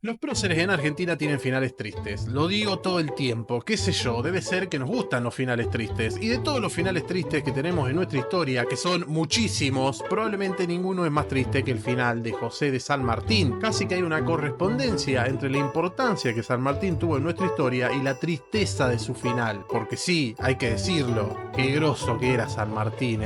Los próceres en Argentina tienen finales tristes, lo digo todo el tiempo, qué sé yo, debe ser que nos gustan los finales tristes, y de todos los finales tristes que tenemos en nuestra historia, que son muchísimos, probablemente ninguno es más triste que el final de José de San Martín. Casi que hay una correspondencia entre la importancia que San Martín tuvo en nuestra historia y la tristeza de su final, porque sí, hay que decirlo, qué groso que era San Martín,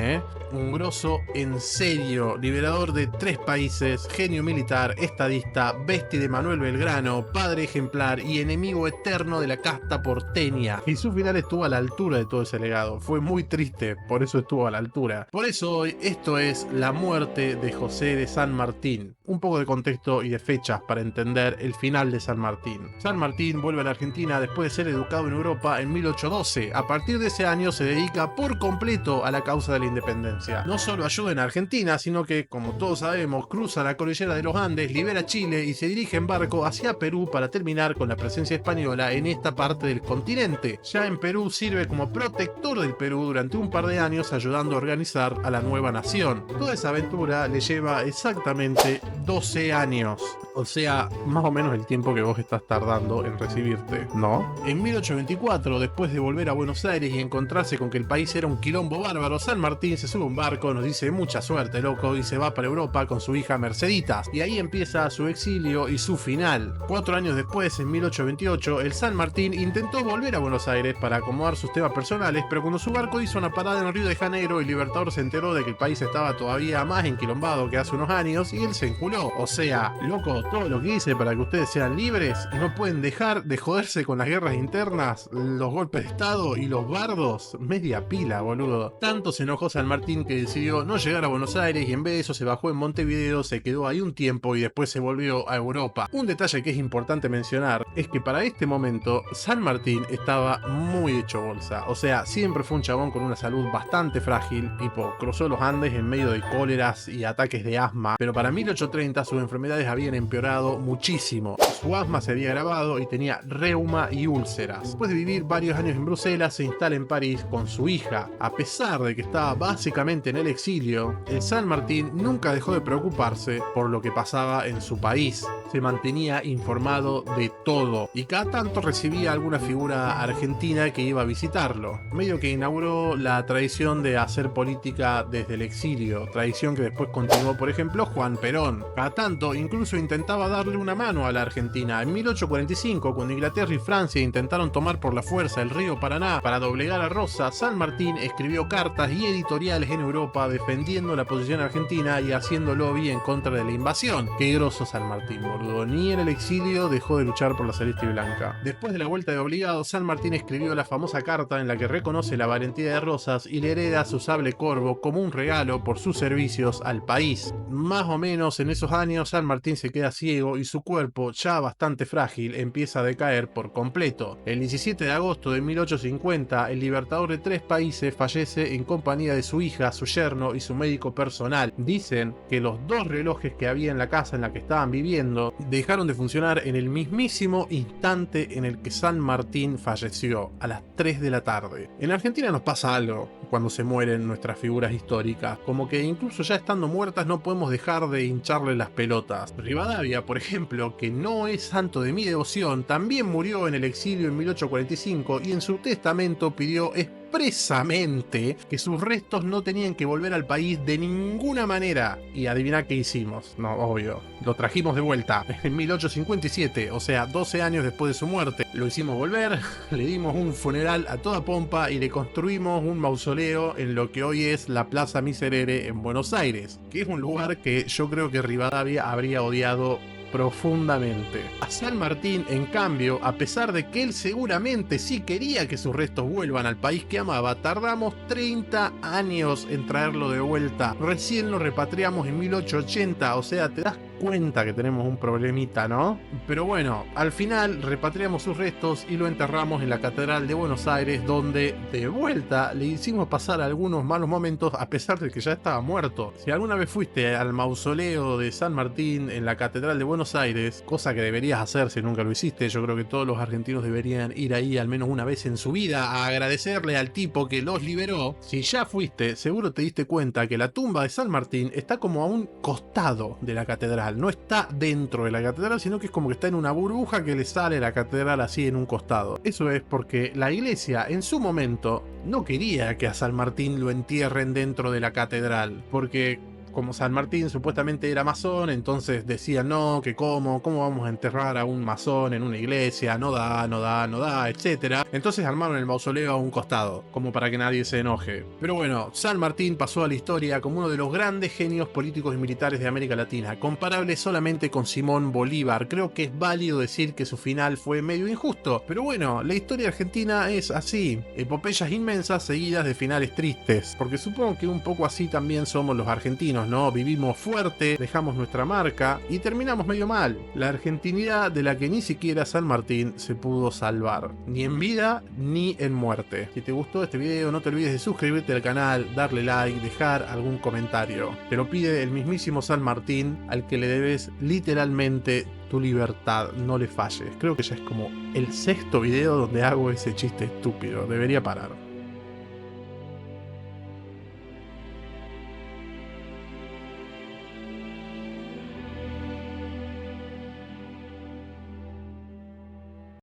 un grosso en serio, liberador de 3 países, genio militar, estadista, bestia de Manuel Belgrano, padre ejemplar y enemigo eterno de la casta porteña. Y su final estuvo a la altura de todo ese legado. Fue muy triste, por eso estuvo a la altura. Por eso hoy esto es la muerte de José de San Martín. Un poco de contexto y de fechas para entender el final de San Martín. San Martín vuelve a la Argentina después de ser educado en Europa en 1812. A partir de ese año se dedica por completo a la causa de la independencia. No solo ayuda en Argentina, sino que, como todos sabemos, cruza la cordillera de los Andes, libera Chile y se dirige en barco hacia Perú para terminar con la presencia española en esta parte del continente. Ya en Perú sirve como protector del Perú durante un par de años, ayudando a organizar a la nueva nación. Toda esa aventura le lleva exactamente 12 años. O sea, más o menos el tiempo que vos estás tardando en recibirte, ¿no? En 1824, después de volver a Buenos Aires y encontrarse con que el país era un quilombo bárbaro, San Martín se sube a un barco, nos dice mucha suerte, loco, y se va para Europa con su hija Merceditas. Y ahí empieza su exilio y su final. 4 años después, en 1828, el San Martín intentó volver a Buenos Aires para acomodar sus temas personales, pero cuando su barco hizo una parada en Río de Janeiro, el Libertador se enteró de que el país estaba todavía más enquilombado que hace unos años y él se enculó. O sea, loco, todo lo que hice para que ustedes sean libres y no pueden dejar de joderse con las guerras internas, los golpes de estado y los bardos. Media pila, boludo. Tanto se enojó San Martín que decidió no llegar a Buenos Aires y en vez de eso se bajó en Montevideo, se quedó ahí un tiempo y después se volvió a Europa. Un detalle que es importante mencionar es que para este momento San Martín estaba muy hecho bolsa. O sea, siempre fue un chabón con una salud bastante frágil, tipo cruzó los Andes en medio de cóleras y ataques de asma, pero para 1830 sus enfermedades habían empeorado muchísimo. Su asma se había agravado y tenía reuma y úlceras. Después de vivir varios años en Bruselas, se instala en París con su hija. A pesar de que estaba básicamente en el exilio, el San Martín nunca dejó de preocuparse por lo que pasaba en su país. Se mantenía informado de todo y cada tanto recibía alguna figura argentina que iba a visitarlo. Medio que inauguró la tradición de hacer política desde el exilio, tradición que después continuó, por ejemplo, Juan Perón. Cada tanto incluso intentaba darle una mano a la Argentina. En 1845, cuando Inglaterra y Francia intentaron tomar por la fuerza el río Paraná para doblegar a Rosas, San Martín escribió cartas y editoriales en Europa defendiendo la posición argentina y haciendo lobby en contra de la invasión. Qué groso San Martín, boludo. Ni en el exilio dejó de luchar por la celeste y blanca. Después de la vuelta de obligado, San Martín escribió la famosa carta en la que reconoce la valentía de Rosas y le hereda su sable corvo como un regalo por sus servicios al país. Más o menos en esos años, San Martín se queda ciego y su cuerpo, ya bastante frágil, empieza a decaer por completo. El 17 de agosto de 1850, el libertador de 3 países fallece en compañía de su hija, su yerno y su médico personal. Dicen que los 2 relojes que había en la casa en la que estaban viviendo dejaron de funcionar en el mismísimo instante en el que San Martín falleció, a las 3 de la tarde. En Argentina nos pasa algo cuando se mueren nuestras figuras históricas, como que incluso ya estando muertas no podemos dejar de hincharle las pelotas. Rivadavia, por ejemplo, que no es santo de mi devoción, también murió en el exilio en 1845 y en su testamento pidió expresamente que sus restos no tenían que volver al país de ninguna manera. Y adivina qué hicimos. No, obvio. Lo trajimos de vuelta en 1857, o sea, 12 años después de su muerte. Lo hicimos volver, le dimos un funeral a toda pompa y le construimos un mausoleo en lo que hoy es la Plaza Miserere en Buenos Aires, que es un lugar que yo creo que Rivadavia habría odiado profundamente. A San Martín, en cambio, a pesar de que él seguramente sí quería que sus restos vuelvan al país que amaba, tardamos 30 años en traerlo de vuelta. Recién lo repatriamos en 1880, o sea, te das cuenta que tenemos un problemita, ¿no? Pero bueno, al final repatriamos sus restos y lo enterramos en la Catedral de Buenos Aires, donde de vuelta le hicimos pasar algunos malos momentos a pesar de que ya estaba muerto. Si alguna vez fuiste al mausoleo de San Martín en la Catedral de Buenos Aires, cosa que deberías hacer si nunca lo hiciste, yo creo que todos los argentinos deberían ir ahí al menos una vez en su vida a agradecerle al tipo que los liberó. Si ya fuiste, seguro te diste cuenta que la tumba de San Martín está como a un costado de la catedral. catedral. No está dentro de la catedral, sino que es como que está en una burbuja que le sale la catedral así en un costado. Eso es porque la iglesia en su momento no quería que a San Martín lo entierren dentro de la catedral, porque como San Martín supuestamente era masón, entonces decían no, que cómo vamos a enterrar a un masón en una iglesia, no da, etc. Entonces armaron el mausoleo a un costado, como para que nadie se enoje. Pero bueno, San Martín pasó a la historia como uno de los grandes genios políticos y militares de América Latina, comparable solamente con Simón Bolívar. Creo que es válido decir que su final fue medio injusto, pero bueno, la historia argentina es así, epopeyas inmensas seguidas de finales tristes, porque supongo que un poco así también somos los argentinos, ¿no? Vivimos fuerte, dejamos nuestra marca y terminamos medio mal. La argentinidad de la que ni siquiera San Martín se pudo salvar, ni en vida ni en muerte. Si te gustó este video, no te olvides de suscribirte al canal, darle like, dejar algún comentario. Te lo pide el mismísimo San Martín, al que le debes literalmente tu libertad, no le falles. Creo que ya es como el 6º video donde hago ese chiste estúpido, debería parar.